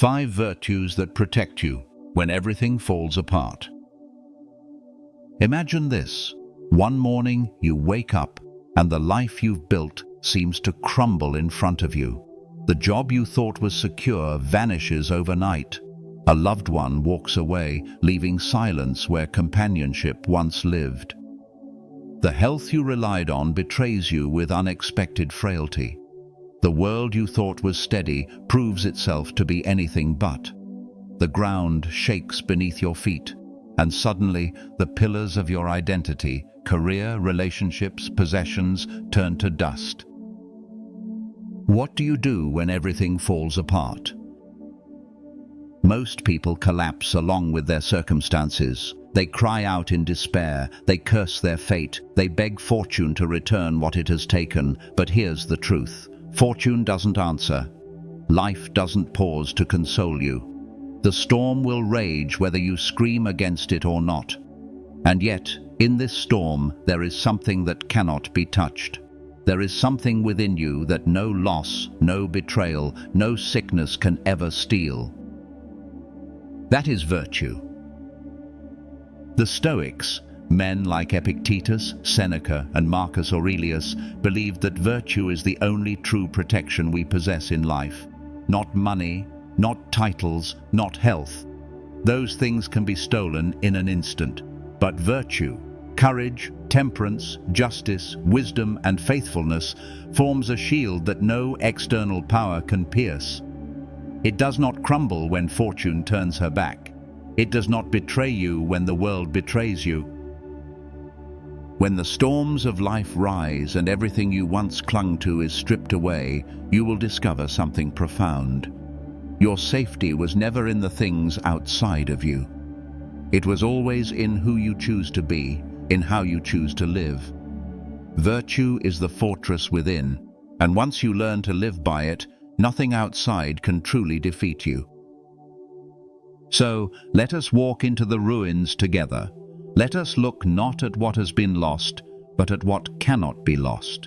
5 virtues that protect you when everything falls apart. Imagine this. One morning you wake up and the life you've built seems to crumble in front of you. The job you thought was secure vanishes overnight. A loved one walks away, leaving silence where companionship once lived. The health you relied on betrays you with unexpected frailty. The world you thought was steady proves itself to be anything but. The ground shakes beneath your feet, and suddenly the pillars of your identity, career, relationships, possessions, turn to dust. What do you do when everything falls apart? Most people collapse along with their circumstances. They cry out in despair, they curse their fate, they beg fortune to return what it has taken. But here's the truth. Fortune doesn't answer. Life doesn't pause to console you. The storm will rage whether you scream against it or not. And yet, in this storm, there is something that cannot be touched. There is something within you that no loss, no betrayal, no sickness can ever steal. That is virtue. The Stoics, men like Epictetus, Seneca, and Marcus Aurelius, believed that virtue is the only true protection we possess in life. Not money, not titles, not health. Those things can be stolen in an instant. But virtue, courage, temperance, justice, wisdom, and faithfulness forms a shield that no external power can pierce. It does not crumble when fortune turns her back. It does not betray you when the world betrays you. When the storms of life rise and everything you once clung to is stripped away, you will discover something profound. Your safety was never in the things outside of you. It was always in who you choose to be, in how you choose to live. Virtue is the fortress within, and once you learn to live by it, nothing outside can truly defeat you. So, let us walk into the ruins together. Let us look not at what has been lost, but at what cannot be lost.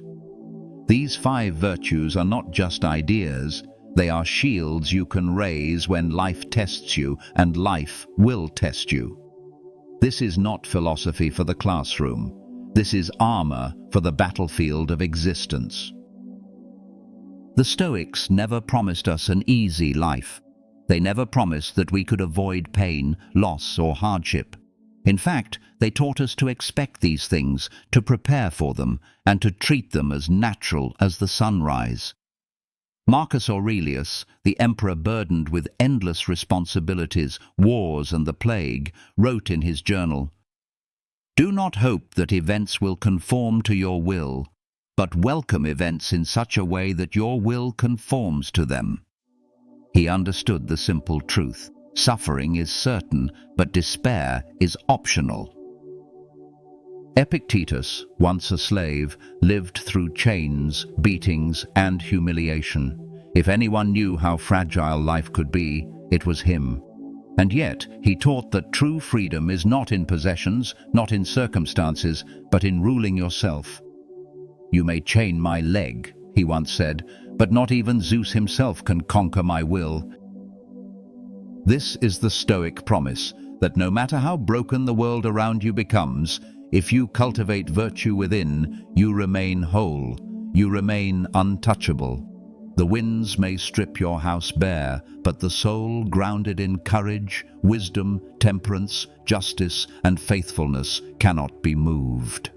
These 5 virtues are not just ideas, they are shields you can raise when life tests you, and life will test you. This is not philosophy for the classroom. This is armor for the battlefield of existence. The Stoics never promised us an easy life. They never promised that we could avoid pain, loss, or hardship. In fact, they taught us to expect these things, to prepare for them, and to treat them as natural as the sunrise. Marcus Aurelius, the emperor burdened with endless responsibilities, wars, and the plague, wrote in his journal, "Do not hope that events will conform to your will, but welcome events in such a way that your will conforms to them." He understood the simple truth. Suffering is certain, but despair is optional. Epictetus, once a slave, lived through chains, beatings, and humiliation. If anyone knew how fragile life could be, it was him. And yet, he taught that true freedom is not in possessions, not in circumstances, but in ruling yourself. "You may chain my leg," he once said, "but not even Zeus himself can conquer my will." This is the Stoic promise, that no matter how broken the world around you becomes, if you cultivate virtue within, you remain whole, you remain untouchable. The winds may strip your house bare, but the soul, grounded in courage, wisdom, temperance, justice, and faithfulness, cannot be moved.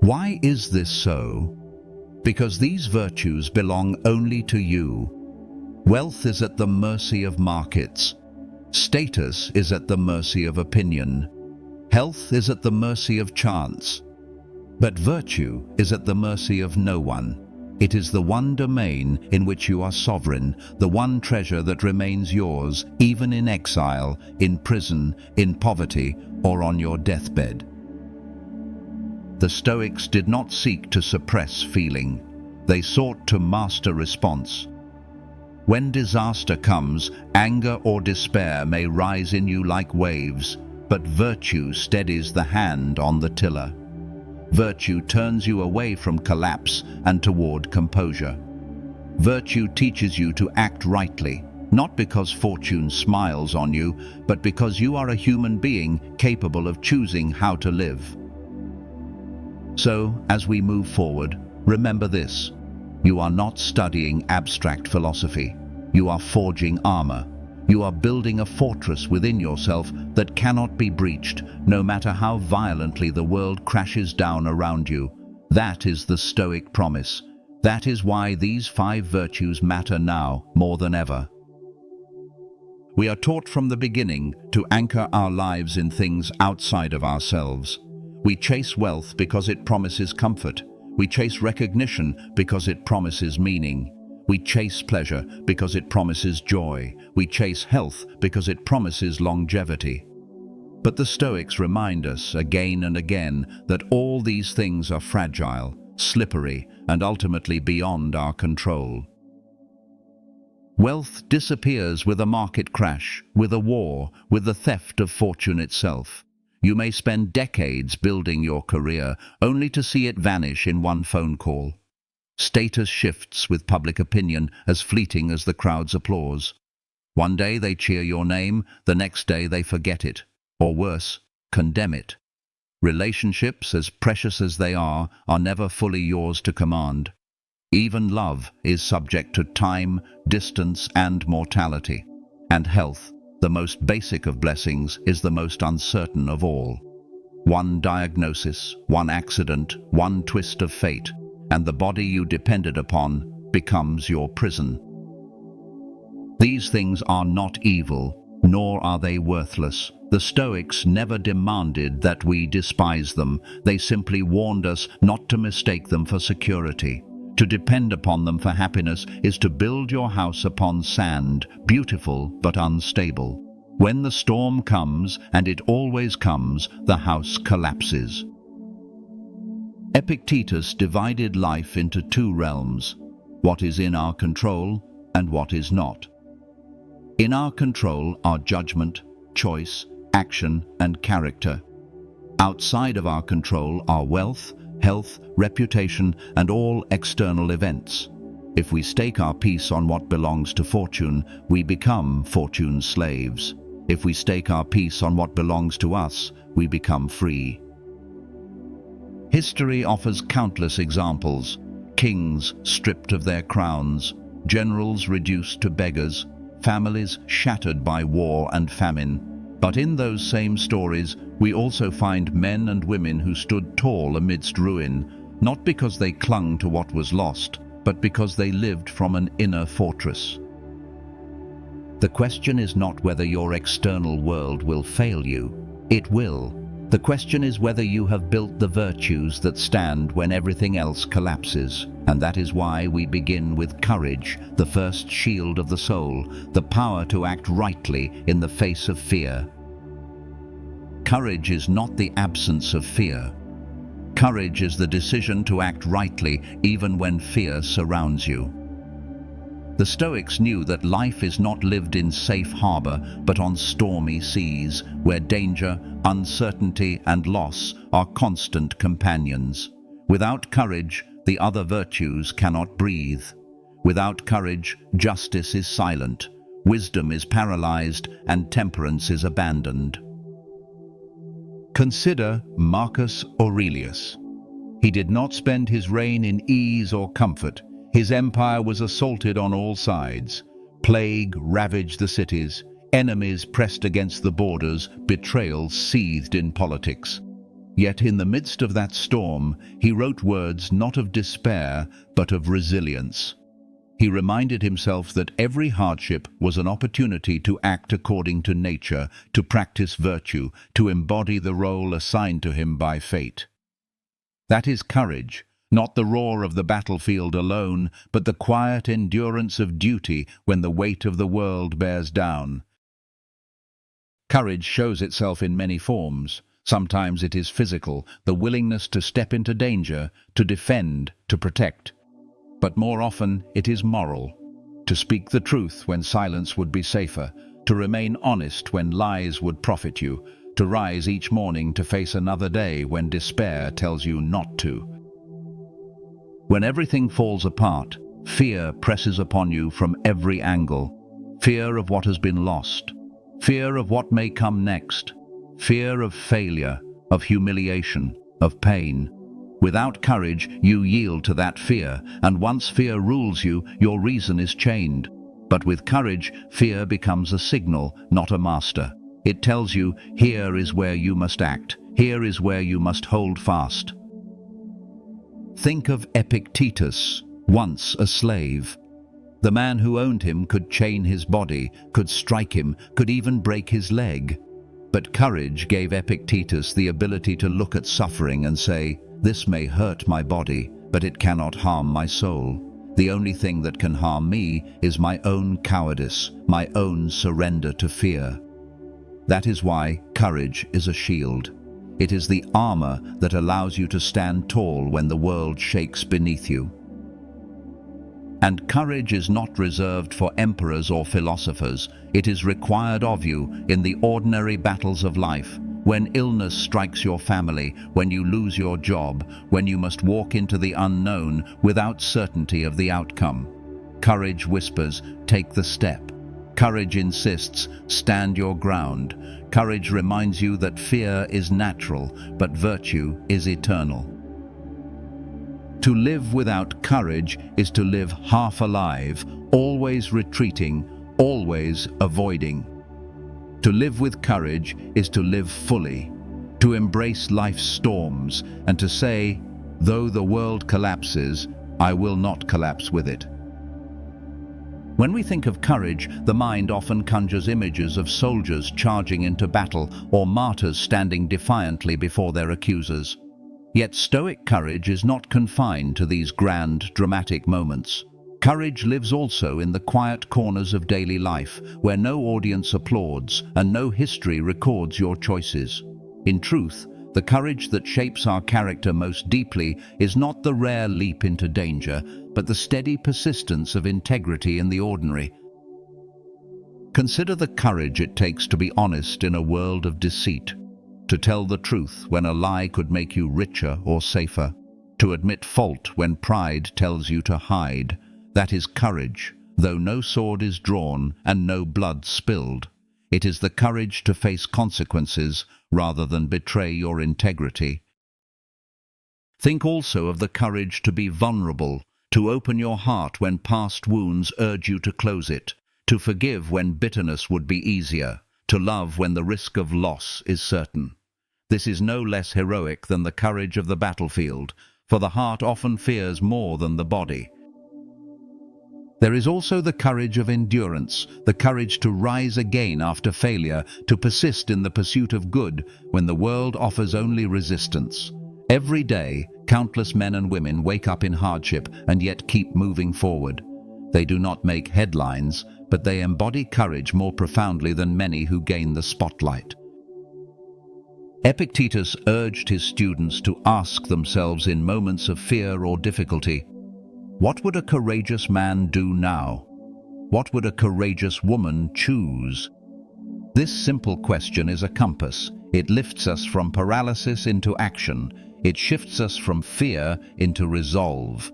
Why is this so? Because these virtues belong only to you. Wealth is at the mercy of markets. Status is at the mercy of opinion. Health is at the mercy of chance. But virtue is at the mercy of no one. It is the one domain in which you are sovereign, the one treasure that remains yours, even in exile, in prison, in poverty, or on your deathbed. The Stoics did not seek to suppress feeling. They sought to master response. When disaster comes, anger or despair may rise in you like waves, but virtue steadies the hand on the tiller. Virtue turns you away from collapse and toward composure. Virtue teaches you to act rightly, Not because fortune smiles on you, but because you are a human being capable of choosing how to live. So, as we move forward, remember this. You are not studying abstract philosophy. You are forging armor. You are building a fortress within yourself that cannot be breached, no matter how violently the world crashes down around you. That is the Stoic promise. That is why these 5 virtues matter now more than ever. We are taught from the beginning to anchor our lives in things outside of ourselves. We chase wealth because it promises comfort. We chase recognition because it promises meaning. We chase pleasure because it promises joy. We chase health because it promises longevity. But the Stoics remind us again and again that all these things are fragile, slippery, and ultimately beyond our control. Wealth disappears with a market crash, with a war, with the theft of fortune itself. You may spend decades building your career, only to see it vanish in one phone call. Status shifts with public opinion as fleeting as the crowd's applause. One day they cheer your name, the next day they forget it, or worse, condemn it. Relationships, as precious as they are never fully yours to command. Even love is subject to time, distance, and mortality. And health, the most basic of blessings, is the most uncertain of all. One diagnosis, one accident, one twist of fate, and the body you depended upon becomes your prison. These things are not evil, nor are they worthless. The Stoics never demanded that we despise them. They simply warned us not to mistake them for security. To depend upon them for happiness is to build your house upon sand, beautiful but unstable. When the storm comes, and it always comes, the house collapses. Epictetus divided life into 2 realms, what is in our control and what is not. In our control are judgment, choice, action, and character. Outside of our control are wealth, health, reputation, and all external events. If we stake our peace on what belongs to fortune, we become fortune's slaves. If we stake our peace on what belongs to us, we become free. History offers countless examples. Kings stripped of their crowns, generals reduced to beggars, families shattered by war and famine. But in those same stories, we also find men and women who stood tall amidst ruin, not because they clung to what was lost, but because they lived from an inner fortress. The question is not whether your external world will fail you. It will. The question is whether you have built the virtues that stand when everything else collapses. And that is why we begin with courage, the first shield of the soul, the power to act rightly in the face of fear. Courage is not the absence of fear. Courage is the decision to act rightly even when fear surrounds you. The Stoics knew that life is not lived in safe harbor, but on stormy seas, where danger, uncertainty, and loss are constant companions. Without courage, the other virtues cannot breathe. Without courage, justice is silent, wisdom is paralyzed, and temperance is abandoned. Consider Marcus Aurelius. He did not spend his reign in ease or comfort. His empire was assaulted on all sides. Plague ravaged the cities. Enemies pressed against the borders. Betrayal seethed in politics. Yet in the midst of that storm, he wrote words not of despair, but of resilience. He reminded himself that every hardship was an opportunity to act according to nature, to practice virtue, to embody the role assigned to him by fate. That is courage, not the roar of the battlefield alone, but the quiet endurance of duty when the weight of the world bears down. Courage shows itself in many forms. Sometimes it is physical, the willingness to step into danger, to defend, to protect. But more often it is moral, to speak the truth when silence would be safer, to remain honest when lies would profit you, to rise each morning to face another day when despair tells you not to. When everything falls apart, fear presses upon you from every angle. fear of what has been lost, fear of what may come next, fear of failure, of humiliation, of pain. Without courage, you yield to that fear, and once fear rules you, your reason is chained. But with courage, fear becomes a signal, not a master. It tells you, here is where you must act, here is where you must hold fast. Think of Epictetus, once a slave. The man who owned him could chain his body, could strike him, could even break his leg. But courage gave Epictetus the ability to look at suffering and say, this may hurt my body, but it cannot harm my soul. The only thing that can harm me is my own cowardice, my own surrender to fear. That is why courage is a shield. It is the armor that allows you to stand tall when the world shakes beneath you. And courage is not reserved for emperors or philosophers. It is required of you in the ordinary battles of life, when illness strikes your family, when you lose your job, when you must walk into the unknown without certainty of the outcome. Courage whispers, take the step. Courage insists, stand your ground. Courage reminds you that fear is natural, but virtue is eternal. To live without courage is to live half alive, always retreating, always avoiding. To live with courage is to live fully, to embrace life's storms, and to say, though the world collapses, I will not collapse with it. When we think of courage, the mind often conjures images of soldiers charging into battle or martyrs standing defiantly before their accusers. Yet stoic courage is not confined to these grand, dramatic moments. Courage lives also in the quiet corners of daily life, where no audience applauds and no history records your choices. In truth, the courage that shapes our character most deeply is not the rare leap into danger, but the steady persistence of integrity in the ordinary. Consider the courage it takes to be honest in a world of deceit, to tell the truth when a lie could make you richer or safer, to admit fault when pride tells you to hide. That is courage, though no sword is drawn and no blood spilled. It is the courage to face consequences rather than betray your integrity. Think also of the courage to be vulnerable, to open your heart when past wounds urge you to close it, to forgive when bitterness would be easier, to love when the risk of loss is certain. This is no less heroic than the courage of the battlefield, for the heart often fears more than the body. There is also the courage of endurance, the courage to rise again after failure, to persist in the pursuit of good when the world offers only resistance. Every day, countless men and women wake up in hardship and yet keep moving forward. They do not make headlines, but they embody courage more profoundly than many who gain the spotlight. Epictetus urged his students to ask themselves in moments of fear or difficulty, what would a courageous man do now? What would a courageous woman choose? This simple question is a compass. It lifts us from paralysis into action. It shifts us from fear into resolve.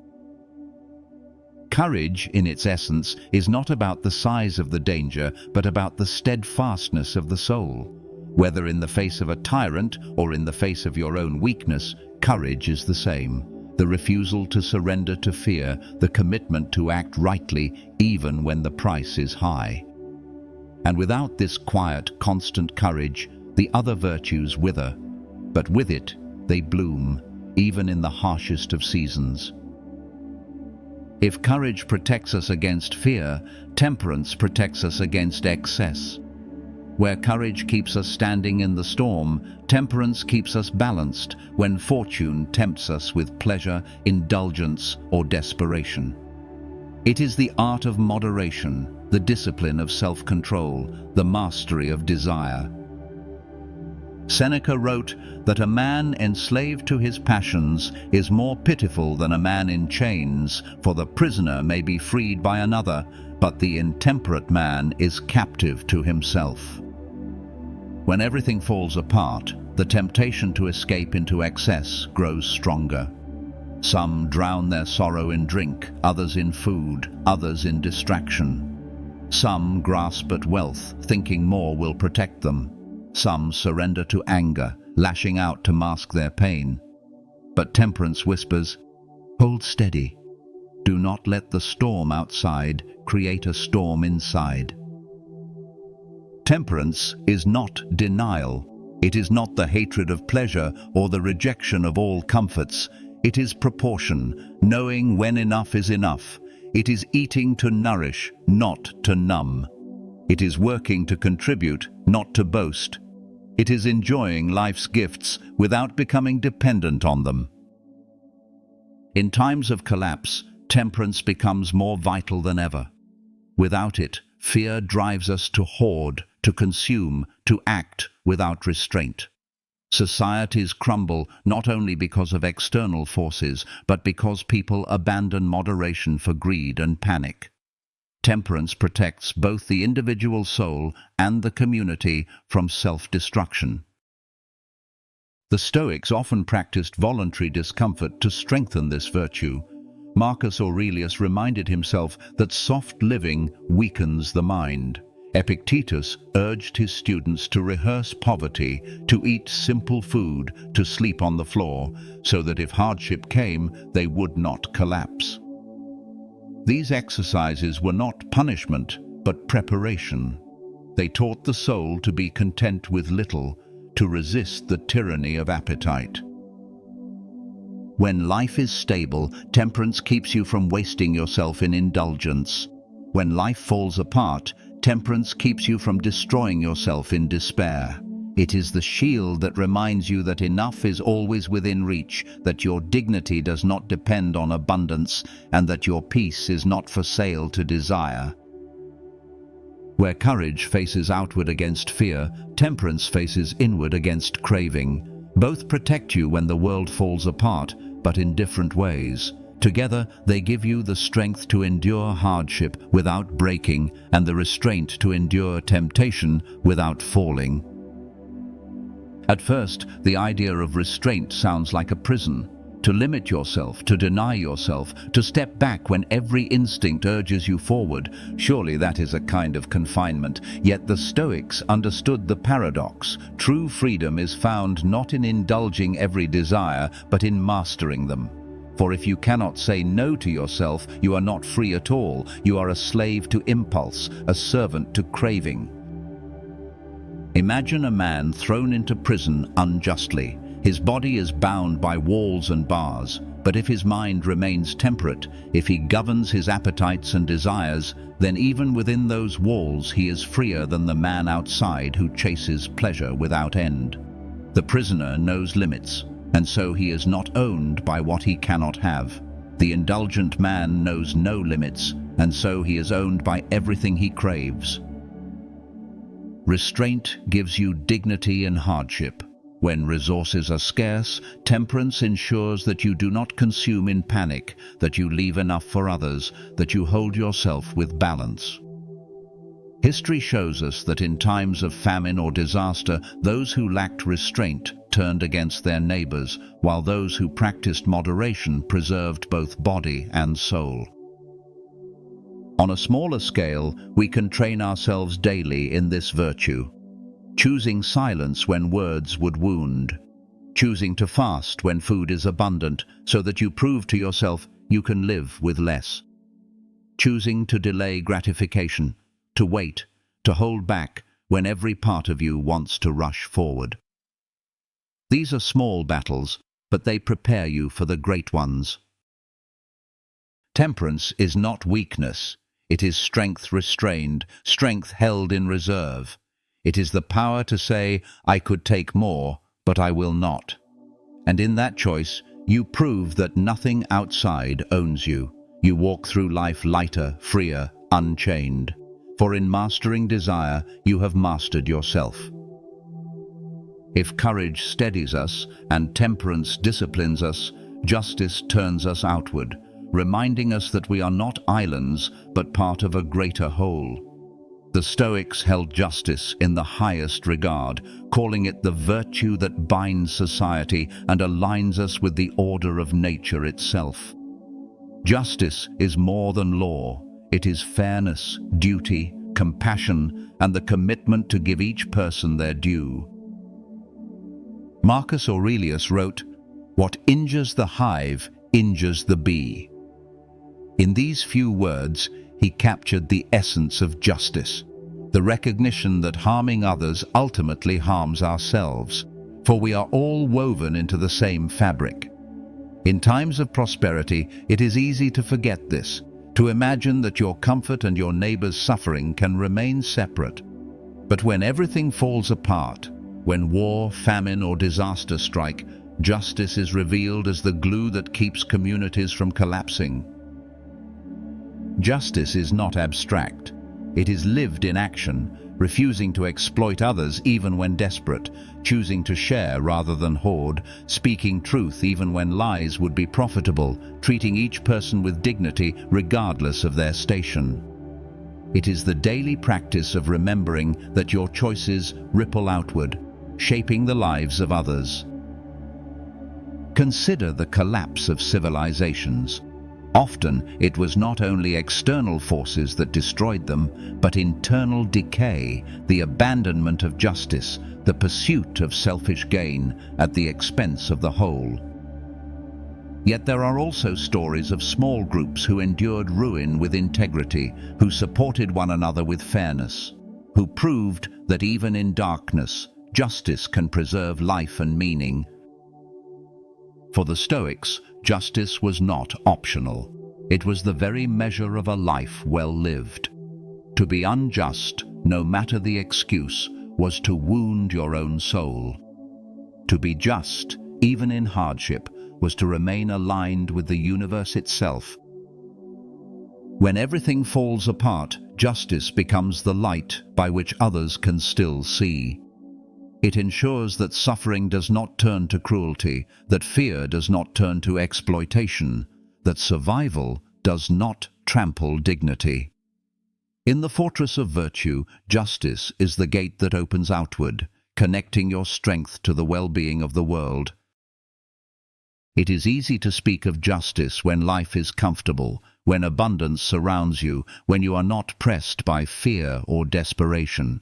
Courage, in its essence, is not about the size of the danger, but about the steadfastness of the soul. Whether in the face of a tyrant or in the face of your own weakness, courage is the same. The refusal to surrender to fear, the commitment to act rightly even when the price is high. And without this quiet, constant courage, the other virtues wither, but with it they bloom, even in the harshest of seasons. If courage protects us against fear, temperance protects us against excess. Where courage keeps us standing in the storm, temperance keeps us balanced when fortune tempts us with pleasure, indulgence, or desperation. It is the art of moderation, the discipline of self-control, the mastery of desire. Seneca wrote that a man enslaved to his passions is more pitiful than a man in chains, for the prisoner may be freed by another, but the intemperate man is captive to himself. When everything falls apart, the temptation to escape into excess grows stronger. Some drown their sorrow in drink, others in food, others in distraction. Some grasp at wealth, thinking more will protect them. Some surrender to anger, lashing out to mask their pain. But temperance whispers, "Hold steady. Do not let the storm outside create a storm inside." Temperance is not denial. It is not the hatred of pleasure or the rejection of all comforts. It is proportion, knowing when enough is enough. It is eating to nourish, not to numb. It is working to contribute, not to boast. It is enjoying life's gifts without becoming dependent on them. In times of collapse, temperance becomes more vital than ever. Without it, fear drives us to hoard, to consume, to act without restraint. Societies crumble not only because of external forces, but because people abandon moderation for greed and panic. Temperance protects both the individual soul and the community from self-destruction. The Stoics often practiced voluntary discomfort to strengthen this virtue. Marcus Aurelius reminded himself that soft living weakens the mind. Epictetus urged his students to rehearse poverty, to eat simple food, to sleep on the floor, so that if hardship came, they would not collapse. These exercises were not punishment, but preparation. They taught the soul to be content with little, to resist the tyranny of appetite. When life is stable, temperance keeps you from wasting yourself in indulgence. When life falls apart, temperance keeps you from destroying yourself in despair. It is the shield that reminds you that enough is always within reach, that your dignity does not depend on abundance, and that your peace is not for sale to desire. Where courage faces outward against fear, temperance faces inward against craving. Both protect you when the world falls apart, but in different ways. Together, they give you the strength to endure hardship without breaking, and the restraint to endure temptation without falling. At first, the idea of restraint sounds like a prison. To limit yourself, to deny yourself, to step back when every instinct urges you forward, surely that is a kind of confinement. Yet the Stoics understood the paradox. True freedom is found not in indulging every desire, but in mastering them. For if you cannot say no to yourself, you are not free at all. You are a slave to impulse, a servant to craving. Imagine a man thrown into prison unjustly. His body is bound by walls and bars, but if his mind remains temperate, if he governs his appetites and desires, then even within those walls he is freer than the man outside who chases pleasure without end. The prisoner knows limits, and so he is not owned by what he cannot have. The indulgent man knows no limits, and so he is owned by everything he craves. Restraint gives you dignity in hardship. When resources are scarce, temperance ensures that you do not consume in panic, that you leave enough for others, that you hold yourself with balance. History shows us that in times of famine or disaster, those who lacked restraint turned against their neighbors, while those who practiced moderation preserved both body and soul. On a smaller scale, we can train ourselves daily in this virtue. Choosing silence when words would wound. Choosing to fast when food is abundant, so that you prove to yourself you can live with less. Choosing to delay gratification, to wait, to hold back when every part of you wants to rush forward. These are small battles, but they prepare you for the great ones. Temperance is not weakness. It is strength restrained, strength held in reserve. It is the power to say, I could take more, but I will not. And in that choice, you prove that nothing outside owns you. You walk through life lighter, freer, unchained. For in mastering desire, you have mastered yourself. If courage steadies us and temperance disciplines us, justice turns us outward, reminding us that we are not islands, but part of a greater whole. The Stoics held justice in the highest regard, calling it the virtue that binds society and aligns us with the order of nature itself. Justice is more than law. It is fairness, duty, compassion, and the commitment to give each person their due. Marcus Aurelius wrote, "What injures the hive injures the bee." In these few words, he captured the essence of justice, the recognition that harming others ultimately harms ourselves, for we are all woven into the same fabric. In times of prosperity, it is easy to forget this, to imagine that your comfort and your neighbor's suffering can remain separate. But when everything falls apart, when war, famine, or disaster strike, justice is revealed as the glue that keeps communities from collapsing. Justice is not abstract. It is lived in action, refusing to exploit others even when desperate, choosing to share rather than hoard, speaking truth even when lies would be profitable, treating each person with dignity regardless of their station. It is the daily practice of remembering that your choices ripple outward, shaping the lives of others. Consider the collapse of civilizations. Often, it was not only external forces that destroyed them, but internal decay, the abandonment of justice, the pursuit of selfish gain at the expense of the whole. Yet there are also stories of small groups who endured ruin with integrity, who supported one another with fairness, who proved that even in darkness, justice can preserve life and meaning. For the Stoics, justice was not optional. It was the very measure of a life well lived. To be unjust, no matter the excuse, was to wound your own soul. To be just, even in hardship, was to remain aligned with the universe itself. When everything falls apart, justice becomes the light by which others can still see. It ensures that suffering does not turn to cruelty, that fear does not turn to exploitation, that survival does not trample dignity. In the fortress of virtue, justice is the gate that opens outward, connecting your strength to the well-being of the world. It is easy to speak of justice when life is comfortable, when abundance surrounds you, when you are not pressed by fear or desperation.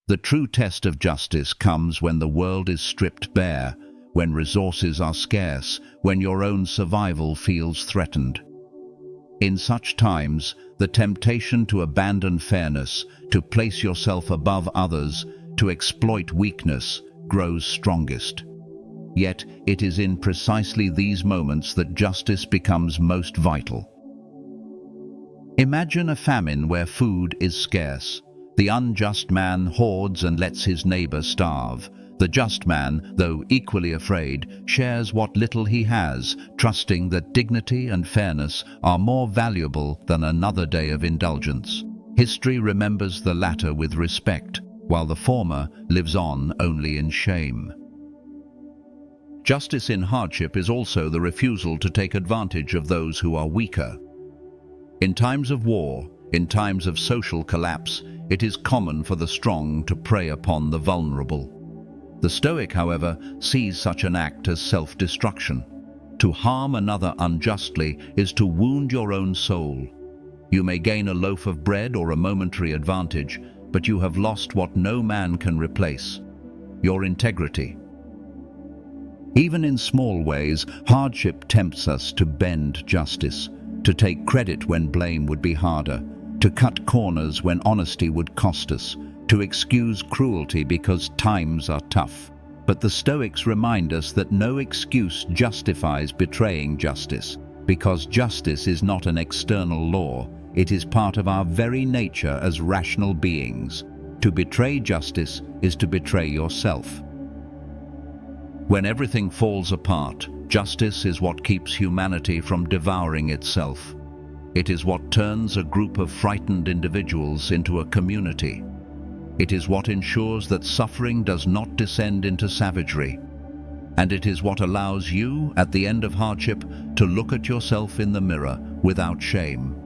The true test of justice comes when the world is stripped bare, when resources are scarce, when your own survival feels threatened. In such times, the temptation to abandon fairness, to place yourself above others, to exploit weakness, grows strongest. Yet it is in precisely these moments that justice becomes most vital. Imagine a famine where food is scarce. The unjust man hoards and lets his neighbor starve. The just man, though equally afraid, shares what little he has, trusting that dignity and fairness are more valuable than another day of indulgence. History remembers the latter with respect, while the former lives on only in shame. Justice in hardship is also the refusal to take advantage of those who are weaker. In times of war, in times of social collapse, it is common for the strong to prey upon the vulnerable. The Stoic, however, sees such an act as self-destruction. To harm another unjustly is to wound your own soul. You may gain a loaf of bread or a momentary advantage, but you have lost what no man can replace: your integrity. Even in small ways, hardship tempts us to bend justice, to take credit when blame would be harder, to cut corners when honesty would cost us, to excuse cruelty because times are tough. But the Stoics remind us that no excuse justifies betraying justice, because justice is not an external law, it is part of our very nature as rational beings. To betray justice is to betray yourself. When everything falls apart, justice is what keeps humanity from devouring itself. It is what turns a group of frightened individuals into a community. It is what ensures that suffering does not descend into savagery. And it is what allows you, at the end of hardship, to look at yourself in the mirror without shame.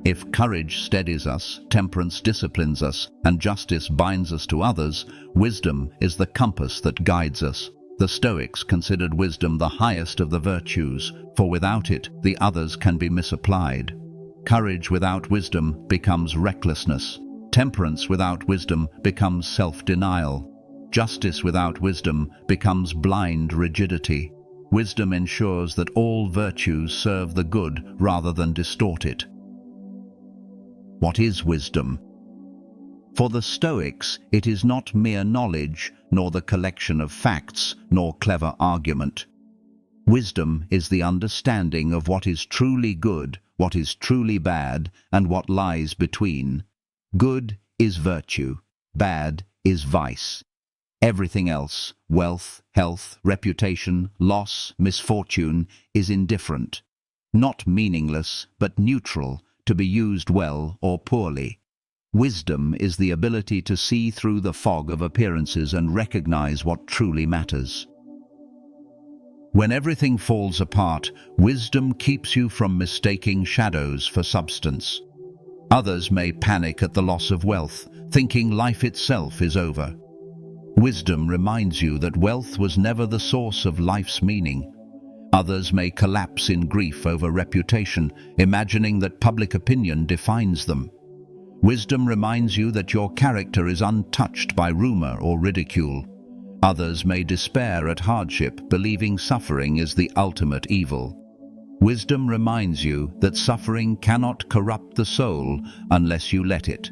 If courage steadies us, temperance disciplines us, and justice binds us to others, wisdom is the compass that guides us. The Stoics considered wisdom the highest of the virtues, for without it, the others can be misapplied. Courage without wisdom becomes recklessness. Temperance without wisdom becomes self-denial. Justice without wisdom becomes blind rigidity. Wisdom ensures that all virtues serve the good rather than distort it. What is wisdom? For the Stoics, it is not mere knowledge, nor the collection of facts, nor clever argument. Wisdom is the understanding of what is truly good, what is truly bad, and what lies between. Good is virtue, bad is vice. Everything else, wealth, health, reputation, loss, misfortune, is indifferent. Not meaningless, but neutral, to be used well or poorly. Wisdom is the ability to see through the fog of appearances and recognize what truly matters. When everything falls apart, wisdom keeps you from mistaking shadows for substance. Others may panic at the loss of wealth, thinking life itself is over. Wisdom reminds you that wealth was never the source of life's meaning. Others may collapse in grief over reputation, imagining that public opinion defines them. Wisdom reminds you that your character is untouched by rumor or ridicule. Others may despair at hardship, believing suffering is the ultimate evil. Wisdom reminds you that suffering cannot corrupt the soul unless you let it.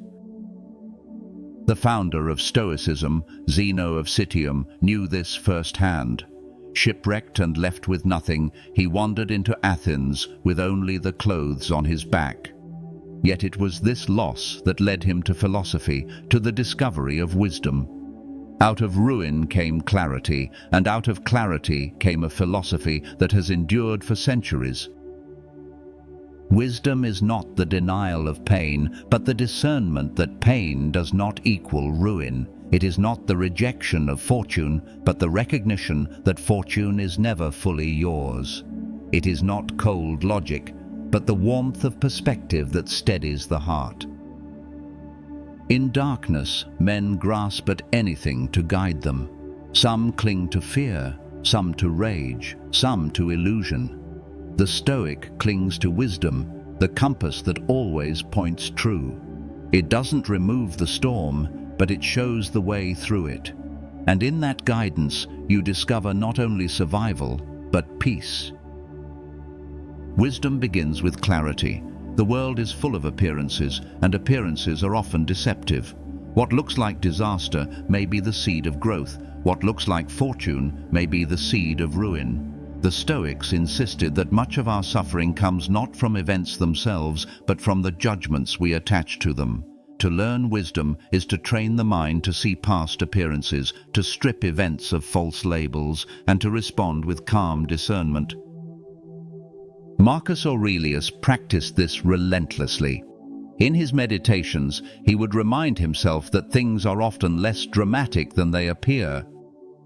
The founder of Stoicism, Zeno of Citium, knew this firsthand. Shipwrecked and left with nothing, he wandered into Athens with only the clothes on his back. Yet it was this loss that led him to philosophy, to the discovery of wisdom. Out of ruin came clarity, and out of clarity came a philosophy that has endured for centuries. Wisdom is not the denial of pain, but the discernment that pain does not equal ruin. It is not the rejection of fortune, but the recognition that fortune is never fully yours. It is not cold logic, but the warmth of perspective that steadies the heart. In darkness, men grasp at anything to guide them. Some cling to fear, some to rage, some to illusion. The Stoic clings to wisdom, the compass that always points true. It doesn't remove the storm, but it shows the way through it. And in that guidance, you discover not only survival, but peace. Wisdom begins with clarity. The world is full of appearances, and appearances are often deceptive. What looks like disaster may be the seed of growth. What looks like fortune may be the seed of ruin. The Stoics insisted that much of our suffering comes not from events themselves, but from the judgments we attach to them. To learn wisdom is to train the mind to see past appearances, to strip events of false labels, and to respond with calm discernment. Marcus Aurelius practiced this relentlessly. In his meditations, he would remind himself that things are often less dramatic than they appear.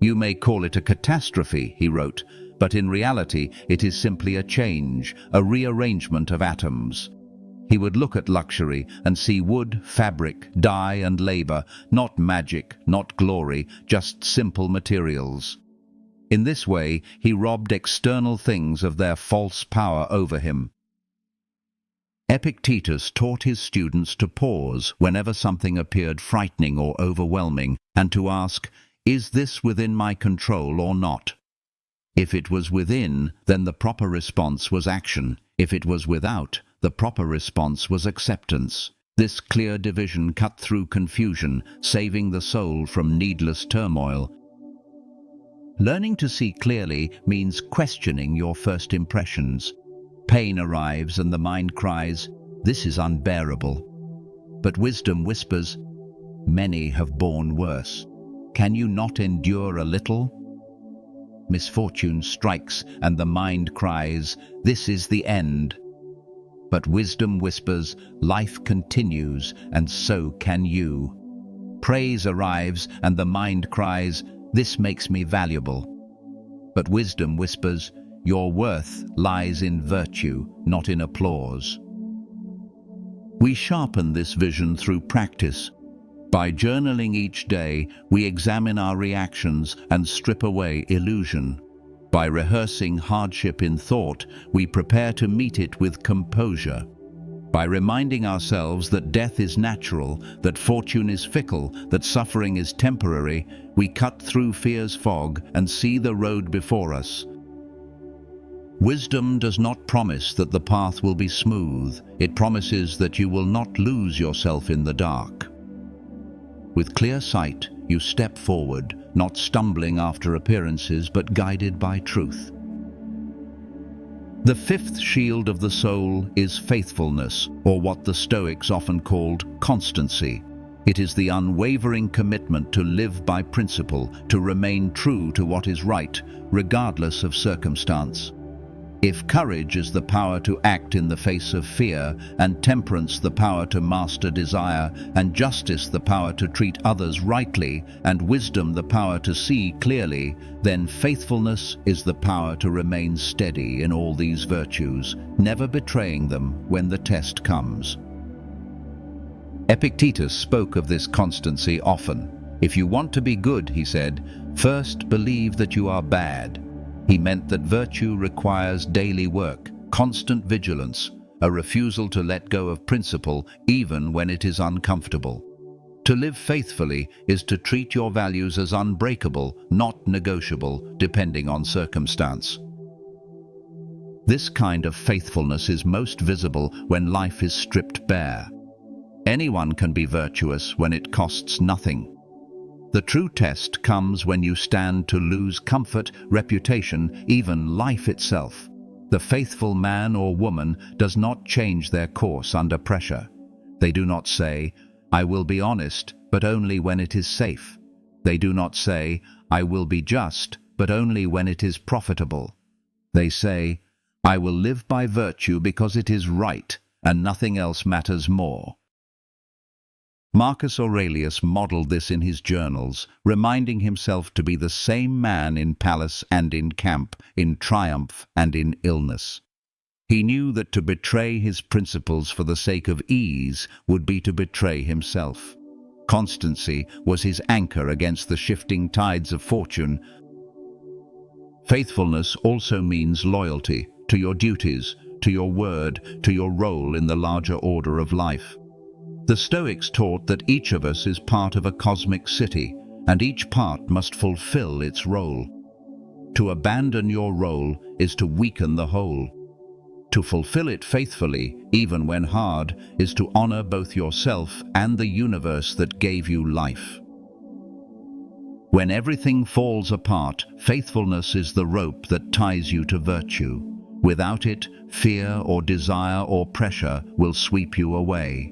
"You may call it a catastrophe," he wrote, "but in reality it is simply a change, a rearrangement of atoms." He would look at luxury and see wood, fabric, dye and labor, not magic, not glory, just simple materials. In this way, he robbed external things of their false power over him. Epictetus taught his students to pause whenever something appeared frightening or overwhelming, and to ask, "Is this within my control or not?" If it was within, then the proper response was action. If it was without, the proper response was acceptance. This clear division cut through confusion, saving the soul from needless turmoil. Learning to see clearly means questioning your first impressions. Pain arrives and the mind cries, "This is unbearable." But wisdom whispers, "Many have borne worse. Can you not endure a little?" Misfortune strikes and the mind cries, "This is the end." But wisdom whispers, "Life continues, and so can you." Praise arrives and the mind cries, "This makes me valuable." But wisdom whispers, "Your worth lies in virtue, not in applause." We sharpen this vision through practice. By journaling each day, we examine our reactions and strip away illusion. By rehearsing hardship in thought, we prepare to meet it with composure. By reminding ourselves that death is natural, that fortune is fickle, that suffering is temporary, we cut through fear's fog and see the road before us. Wisdom does not promise that the path will be smooth. It promises that you will not lose yourself in the dark. With clear sight, you step forward, not stumbling after appearances, but guided by truth. The fifth shield of the soul is faithfulness, or what the Stoics often called constancy. It is the unwavering commitment to live by principle, to remain true to what is right, regardless of circumstance. If courage is the power to act in the face of fear, and temperance the power to master desire, and justice the power to treat others rightly, and wisdom the power to see clearly, then faithfulness is the power to remain steady in all these virtues, never betraying them when the test comes. Epictetus spoke of this constancy often. If you want to be good, he said, first believe that you are bad. He meant that virtue requires daily work, constant vigilance, a refusal to let go of principle even when it is uncomfortable. To live faithfully is to treat your values as unbreakable, not negotiable, depending on circumstance. This kind of faithfulness is most visible when life is stripped bare. Anyone can be virtuous when it costs nothing. The true test comes when you stand to lose comfort, reputation, even life itself. The faithful man or woman does not change their course under pressure. They do not say, "I will be honest, but only when it is safe." They do not say, "I will be just, but only when it is profitable." They say, "I will live by virtue because it is right, and nothing else matters more." Marcus Aurelius modeled this in his journals, reminding himself to be the same man in palace and in camp, in triumph and in illness. He knew that to betray his principles for the sake of ease would be to betray himself. Constancy was his anchor against the shifting tides of fortune. Faithfulness also means loyalty to your duties, to your word, to your role in the larger order of life. The Stoics taught that each of us is part of a cosmic city, and each part must fulfill its role. To abandon your role is to weaken the whole. To fulfill it faithfully, even when hard, is to honor both yourself and the universe that gave you life. When everything falls apart, faithfulness is the rope that ties you to virtue. Without it, fear or desire or pressure will sweep you away.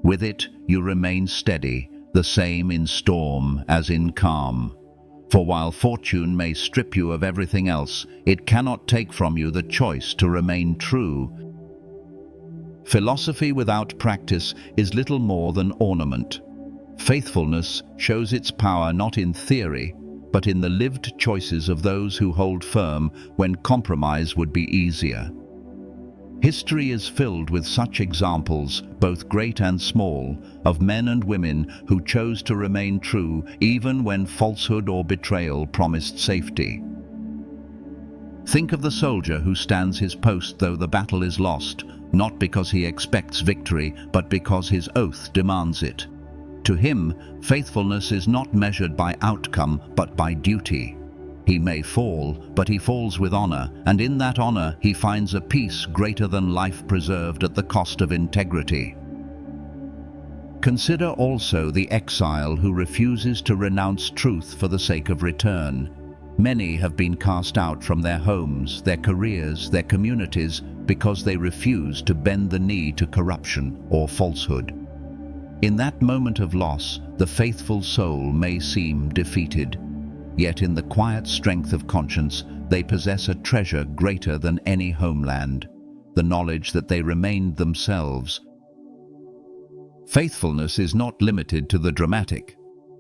With it, you remain steady, the same in storm as in calm. For while fortune may strip you of everything else, it cannot take from you the choice to remain true. Philosophy without practice is little more than ornament. Faithfulness shows its power not in theory, but in the lived choices of those who hold firm when compromise would be easier. History is filled with such examples, both great and small, of men and women who chose to remain true even when falsehood or betrayal promised safety. Think of the soldier who stands his post though the battle is lost, not because he expects victory, but because his oath demands it. To him, faithfulness is not measured by outcome, but by duty. He may fall, but he falls with honor, and in that honor he finds a peace greater than life preserved at the cost of integrity. Consider also the exile who refuses to renounce truth for the sake of return. Many have been cast out from their homes, their careers, their communities, because they refuse to bend the knee to corruption or falsehood. In that moment of loss, the faithful soul may seem defeated. Yet in the quiet strength of conscience, they possess a treasure greater than any homeland, the knowledge that they remained themselves. Faithfulness is not limited to the dramatic.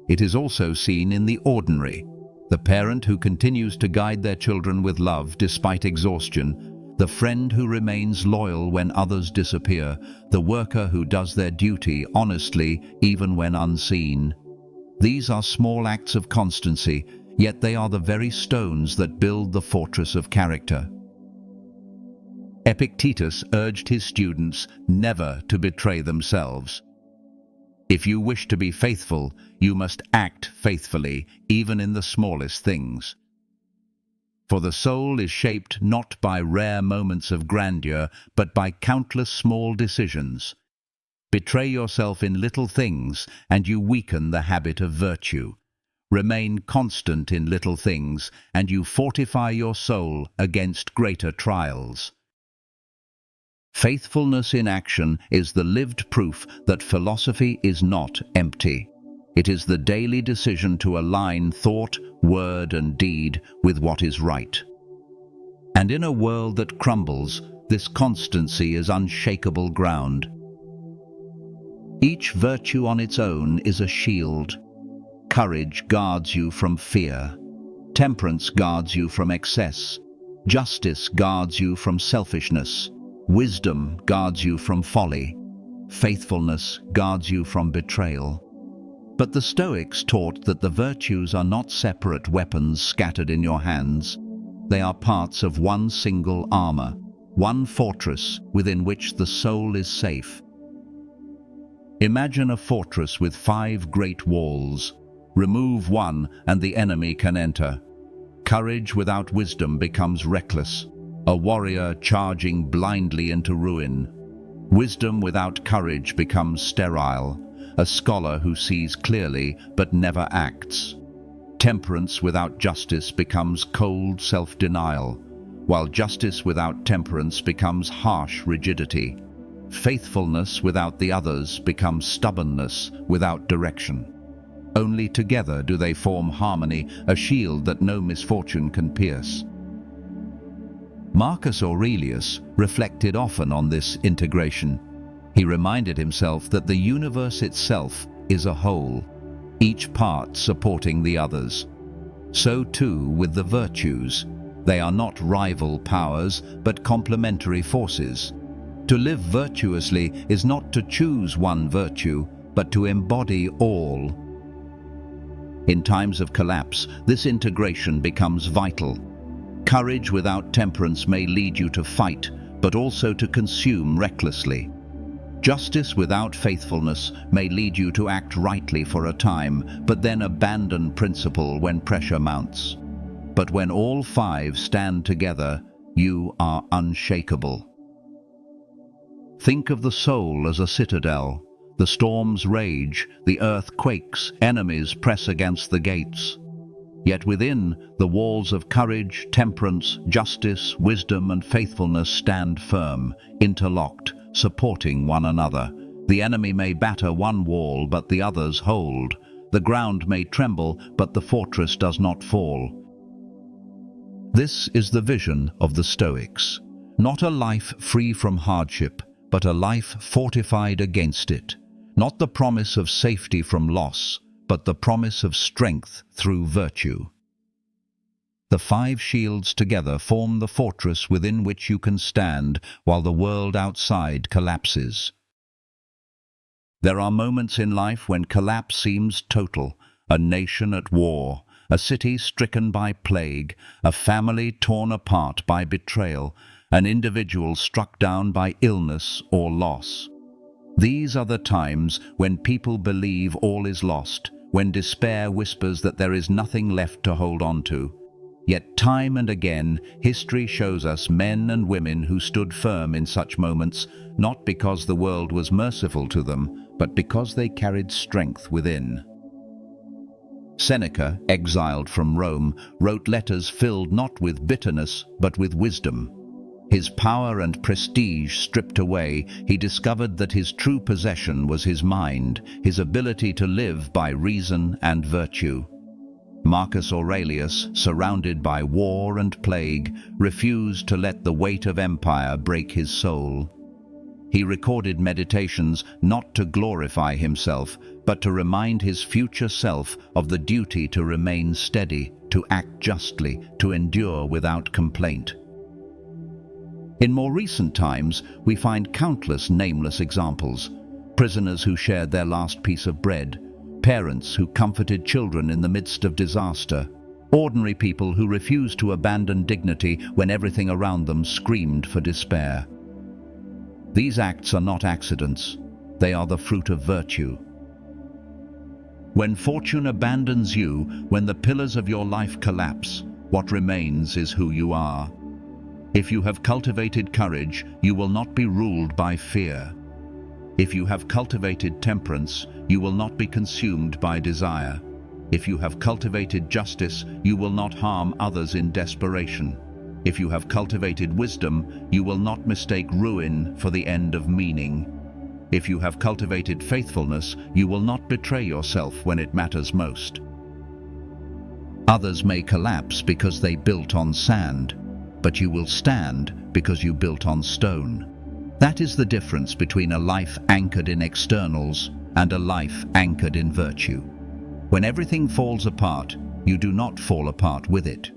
It is also seen in the ordinary. The parent who continues to guide their children with love despite exhaustion, the friend who remains loyal when others disappear, the worker who does their duty honestly even when unseen. These are small acts of constancy, yet they are the very stones that build the fortress of character. Epictetus urged his students never to betray themselves. If you wish to be faithful, you must act faithfully, even in the smallest things. For the soul is shaped not by rare moments of grandeur, but by countless small decisions. Betray yourself in little things, and you weaken the habit of virtue. Remain constant in little things, and you fortify your soul against greater trials. Faithfulness in action is the lived proof that philosophy is not empty. It is the daily decision to align thought, word, and deed with what is right. And in a world that crumbles, this constancy is unshakable ground. Each virtue on its own is a shield. Courage guards you from fear. Temperance guards you from excess. Justice guards you from selfishness. Wisdom guards you from folly. Faithfulness guards you from betrayal. But the Stoics taught that the virtues are not separate weapons scattered in your hands. They are parts of one single armor, one fortress within which the soul is safe. Imagine a fortress with 5 great walls. Remove one and the enemy can enter. Courage without wisdom becomes reckless, a warrior charging blindly into ruin. Wisdom without courage becomes sterile, a scholar who sees clearly but never acts. Temperance without justice becomes cold self-denial, while justice without temperance becomes harsh rigidity. Faithfulness without the others becomes stubbornness without direction. Only together do they form harmony, a shield that no misfortune can pierce. Marcus Aurelius reflected often on this integration. He reminded himself that the universe itself is a whole, each part supporting the others. So too with the virtues. They are not rival powers, but complementary forces. To live virtuously is not to choose one virtue, but to embody all. In times of collapse, this integration becomes vital. Courage without temperance may lead you to fight, but also to consume recklessly. Justice without faithfulness may lead you to act rightly for a time, but then abandon principle when pressure mounts. But when all 5 stand together, you are unshakable. Think of the soul as a citadel. The storms rage, the earth quakes, enemies press against the gates. Yet within, the walls of courage, temperance, justice, wisdom, and faithfulness stand firm, interlocked, supporting one another. The enemy may batter one wall, but the others hold. The ground may tremble, but the fortress does not fall. This is the vision of the Stoics. Not a life free from hardship, but a life fortified against it. Not the promise of safety from loss, but the promise of strength through virtue. The 5 shields together form the fortress within which you can stand while the world outside collapses. There are moments in life when collapse seems total, a nation at war, a city stricken by plague, a family torn apart by betrayal, an individual struck down by illness or loss. These are the times when people believe all is lost, when despair whispers that there is nothing left to hold on to. Yet time and again, history shows us men and women who stood firm in such moments, not because the world was merciful to them, but because they carried strength within. Seneca, exiled from Rome, wrote letters filled not with bitterness, but with wisdom. His power and prestige stripped away, he discovered that his true possession was his mind, his ability to live by reason and virtue. Marcus Aurelius, surrounded by war and plague, refused to let the weight of empire break his soul. He recorded meditations not to glorify himself, but to remind his future self of the duty to remain steady, to act justly, to endure without complaint. In more recent times, we find countless nameless examples. Prisoners who shared their last piece of bread, parents who comforted children in the midst of disaster, ordinary people who refuse to abandon dignity when everything around them screamed for despair. These acts are not accidents, they are the fruit of virtue. When fortune abandons you, when the pillars of your life collapse, what remains is who you are. If you have cultivated courage, you will not be ruled by fear. If you have cultivated temperance, you will not be consumed by desire. If you have cultivated justice, you will not harm others in desperation. If you have cultivated wisdom, you will not mistake ruin for the end of meaning. If you have cultivated faithfulness, you will not betray yourself when it matters most. Others may collapse because they built on sand, but you will stand because you built on stone. That is the difference between a life anchored in externals and a life anchored in virtue. When everything falls apart, you do not fall apart with it.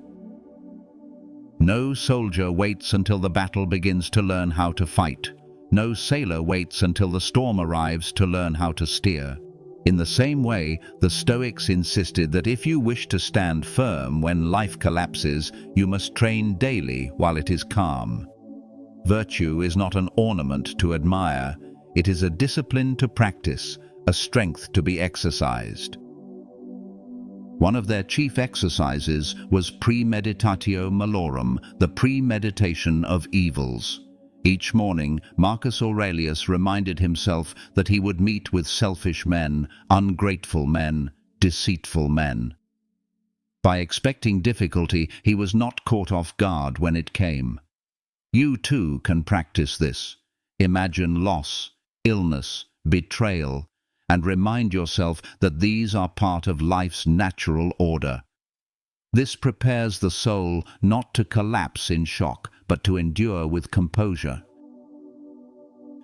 No soldier waits until the battle begins to learn how to fight. No sailor waits until the storm arrives to learn how to steer. In the same way, the Stoics insisted that if you wish to stand firm when life collapses, you must train daily while it is calm. Virtue is not an ornament to admire, it is a discipline to practice, a strength to be exercised. One of their chief exercises was premeditatio malorum, the premeditation of evils. Each morning, Marcus Aurelius reminded himself that he would meet with selfish men, ungrateful men, deceitful men. By expecting difficulty, he was not caught off guard when it came. You too can practice this. Imagine loss, illness, betrayal, and remind yourself that these are part of life's natural order. This prepares the soul not to collapse in shock, but to endure with composure.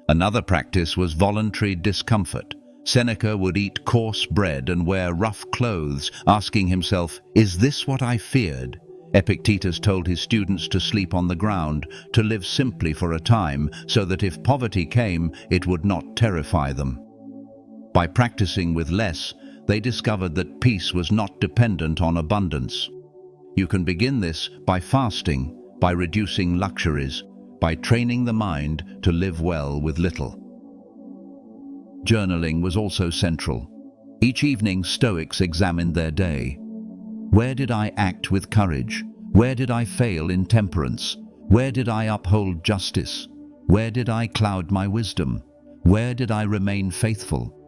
Another practice was voluntary discomfort. Seneca would eat coarse bread and wear rough clothes, asking himself, "Is this what I feared?" Epictetus told his students to sleep on the ground, to live simply for a time, so that if poverty came, it would not terrify them. By practicing with less, they discovered that peace was not dependent on abundance. You can begin this by fasting, by reducing luxuries, by training the mind to live well with little. Journaling was also central. Each evening, Stoics examined their day. Where did I act with courage? Where did I fail in temperance? Where did I uphold justice? Where did I cloud my wisdom? Where did I remain faithful?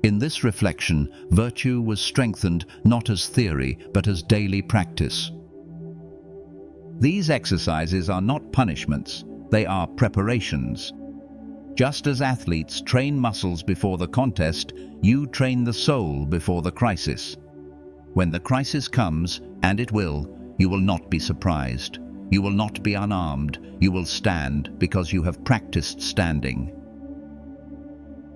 In this reflection, virtue was strengthened not as theory, but as daily practice. These exercises are not punishments, they are preparations. Just as athletes train muscles before the contest, you train the soul before the crisis. When the crisis comes, and it will, you will not be surprised. You will not be unarmed. You will stand because you have practiced standing.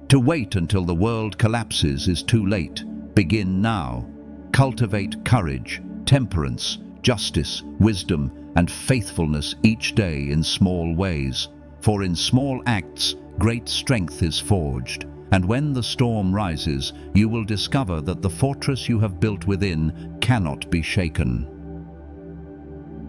To wait until the world collapses is too late. Begin now. Cultivate courage, temperance, justice, wisdom, and faithfulness each day in small ways. For in small acts, great strength is forged. And when the storm rises, you will discover that the fortress you have built within cannot be shaken.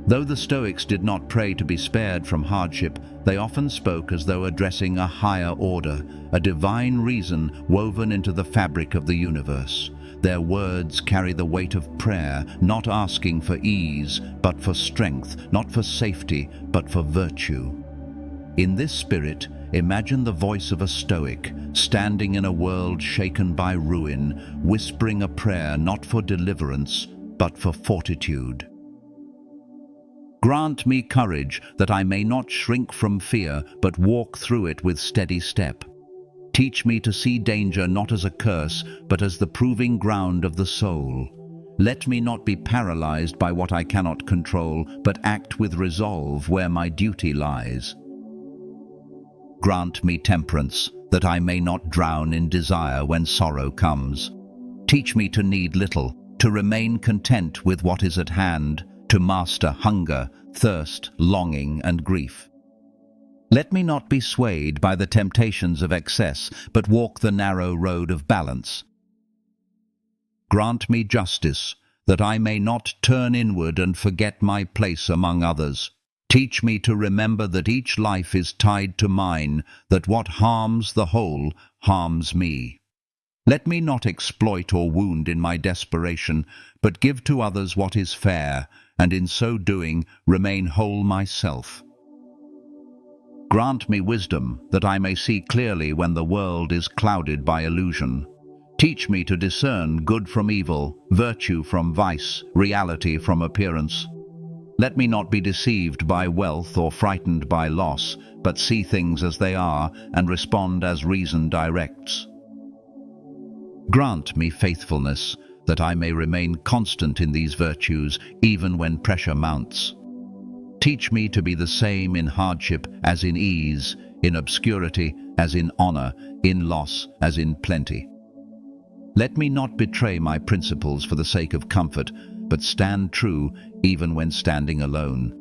Though the Stoics did not pray to be spared from hardship, they often spoke as though addressing a higher order, a divine reason woven into the fabric of the universe. Their words carry the weight of prayer, not asking for ease, but for strength, not for safety, but for virtue. In this spirit, imagine the voice of a Stoic, standing in a world shaken by ruin, whispering a prayer not for deliverance, but for fortitude. Grant me courage that I may not shrink from fear, but walk through it with steady step. Teach me to see danger not as a curse, but as the proving ground of the soul. Let me not be paralyzed by what I cannot control, but act with resolve where my duty lies. Grant me temperance, that I may not drown in desire when sorrow comes. Teach me to need little, to remain content with what is at hand, to master hunger, thirst, longing, and grief. Let me not be swayed by the temptations of excess, but walk the narrow road of balance. Grant me justice, that I may not turn inward and forget my place among others. Teach me to remember that each life is tied to mine, that what harms the whole harms me. Let me not exploit or wound in my desperation, but give to others what is fair, and in so doing remain whole myself. Grant me wisdom, that I may see clearly when the world is clouded by illusion. Teach me to discern good from evil, virtue from vice, reality from appearance. Let me not be deceived by wealth or frightened by loss, but see things as they are and respond as reason directs. Grant me faithfulness, that I may remain constant in these virtues even when pressure mounts. Teach me to be the same in hardship as in ease, in obscurity as in honor, in loss as in plenty. Let me not betray my principles for the sake of comfort, but stand true even when standing alone.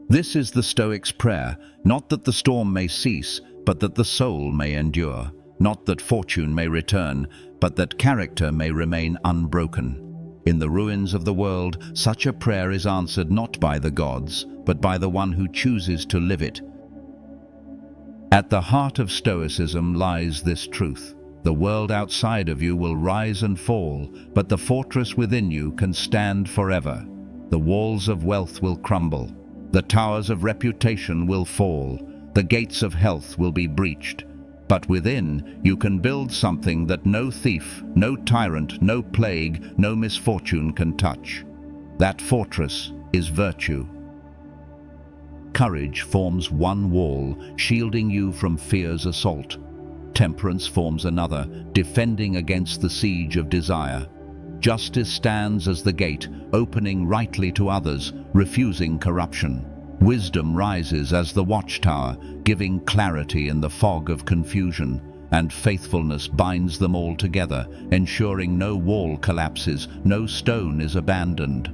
This is the Stoic's prayer, not that the storm may cease, but that the soul may endure, not that fortune may return, but that character may remain unbroken. In the ruins of the world, such a prayer is answered not by the gods, but by the one who chooses to live it. At the heart of Stoicism lies this truth. The world outside of you will rise and fall, but the fortress within you can stand forever. The walls of wealth will crumble. The towers of reputation will fall. The gates of health will be breached. But within, you can build something that no thief, no tyrant, no plague, no misfortune can touch. That fortress is virtue. Courage forms one wall, shielding you from fear's assault. Temperance forms another, defending against the siege of desire. Justice stands as the gate, opening rightly to others, refusing corruption. Wisdom rises as the watchtower, giving clarity in the fog of confusion, and faithfulness binds them all together, ensuring no wall collapses, no stone is abandoned.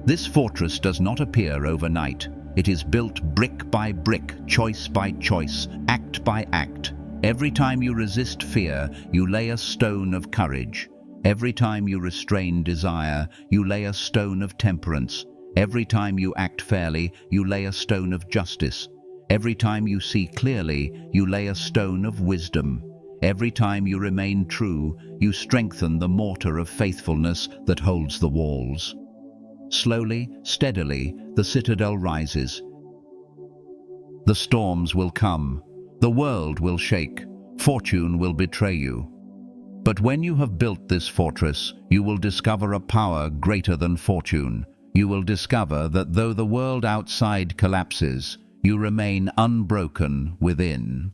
This fortress does not appear overnight. It is built brick by brick, choice by choice, act by act. Every time you resist fear, you lay a stone of courage. Every time you restrain desire, you lay a stone of temperance. Every time you act fairly, you lay a stone of justice. Every time you see clearly, you lay a stone of wisdom. Every time you remain true, you strengthen the mortar of faithfulness that holds the walls. Slowly, steadily, the citadel rises. The storms will come. The world will shake. Fortune will betray you. But when you have built this fortress, you will discover a power greater than fortune. You will discover that though the world outside collapses, you remain unbroken within.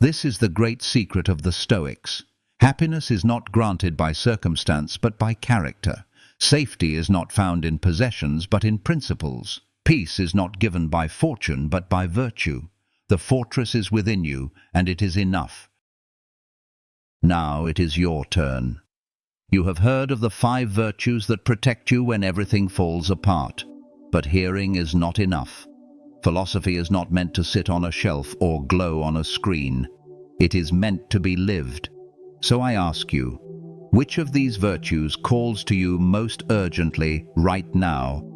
This is the great secret of the Stoics. Happiness is not granted by circumstance, but by character. Safety is not found in possessions, but in principles. Peace is not given by fortune, but by virtue. The fortress is within you, and it is enough. Now it is your turn. You have heard of the 5 virtues that protect you when everything falls apart. But hearing is not enough. Philosophy is not meant to sit on a shelf or glow on a screen. It is meant to be lived. So I ask you, which of these virtues calls to you most urgently right now?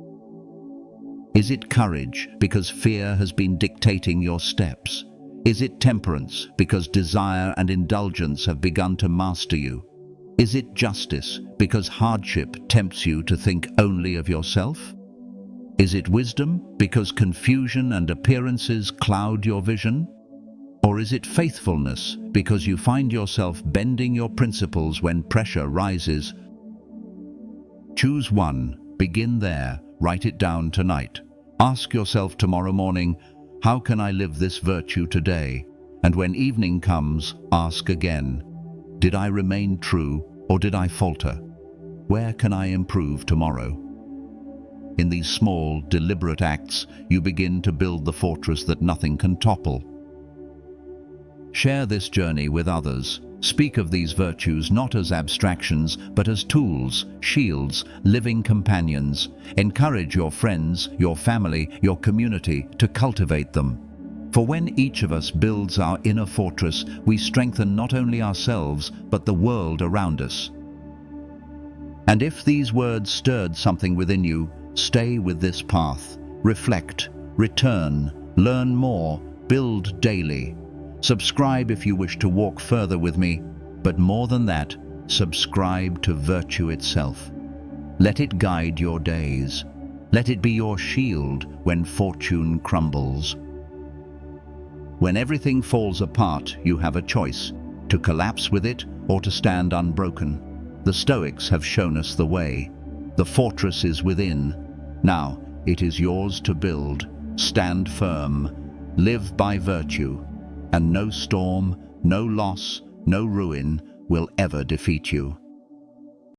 Is it courage because fear has been dictating your steps? Is it temperance because desire and indulgence have begun to master you? Is it justice because hardship tempts you to think only of yourself? Is it wisdom because confusion and appearances cloud your vision? Or is it faithfulness because you find yourself bending your principles when pressure rises? Choose one, begin there, write it down tonight. Ask yourself tomorrow morning, how can I live this virtue today? And when evening comes, ask again, did I remain true or did I falter? Where can I improve tomorrow? In these small, deliberate acts, you begin to build the fortress that nothing can topple. Share this journey with others. Speak of these virtues not as abstractions, but as tools, shields, living companions. Encourage your friends, your family, your community to cultivate them. For when each of us builds our inner fortress, we strengthen not only ourselves, but the world around us. And if these words stirred something within you, stay with this path. Reflect, return, learn more, build daily. Subscribe if you wish to walk further with me, but more than that, subscribe to virtue itself. Let it guide your days. Let it be your shield when fortune crumbles. When everything falls apart, you have a choice, to collapse with it or to stand unbroken. The Stoics have shown us the way. The fortress is within. Now, it is yours to build. Stand firm. Live by virtue. And no storm, no loss, no ruin will ever defeat you.